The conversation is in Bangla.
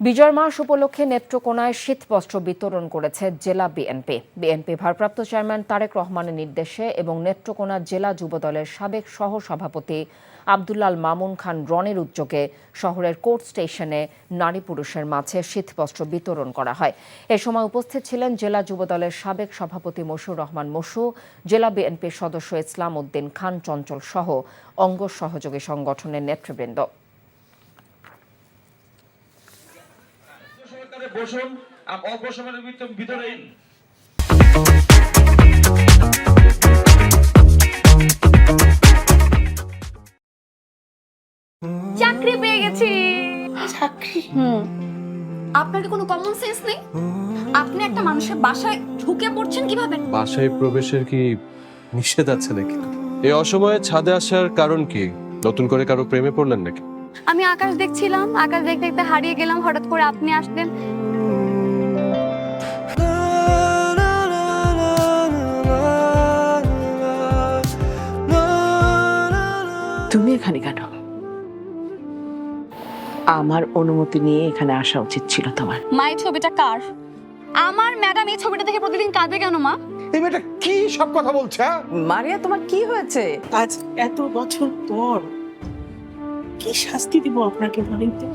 বিজয় মাস উপলক্ষে নেত্রকোনায় শীতবস্ত্র বিতরণ করেছে জেলা বিএনপি ভারপ্রাপ্ত চেয়ারম্যান তারেক রহমানের নির্দেশে এবং নেত্রকোনা জেলা যুবদলের সাবেক সহসভাপতি আব্দুল্লাল মামুন খান রনের উদ্যোগে শহরের কোর্ট স্টেশনে নারী পুরুষের মাঝে শীতবস্ত্র বিতরণ করা হয়। এ সময় উপস্থিত ছিলেন জেলা যুবদলের সাবেক সভাপতি মশিউর রহমান মশু, জেলা বিএনপির সদস্য ইসলাম উদ্দিন খান চঞ্চল সহ অঙ্গ সহযোগী সংগঠনের নেতৃবৃন্দ। বসুন অল্প সময়ের ভিতরে চাকরি পেয়ে গেছি। চাকরি? আপনার কি কোনো কমন সেন্স নেই? আপনি একটা মানুষের বাসায় ঢুকে পড়ছেন কিভাবে? বাসায় প্রবেশের কি নিষেধ আছে নাকি? এই অসময়ে ছাদে আসার কারণ কি? নতুন করে কারো প্রেমে পড়লেন নাকি? আমি আকাশ দেখছিলাম, আকাশ দেখতে দেখতে হারিয়ে গেলাম, হঠাৎ করে আপনি আসলেন। তুমি এখানে কেন? আমার অনুমতি নিয়ে এখানে আসা উচিত ছিল তোমার। মা, এই ছবিটা কার? আমার ম্যাডাম এই ছবিটা দেখে প্রতিদিন কাঁদে কেন মা? এই মেয়েটা কি সব কথা বলছে? মারিয়া, তোমার কি হয়েছে? আজ এত বছর পর কি শাস্তি দিব আপনাকে বলেন তো?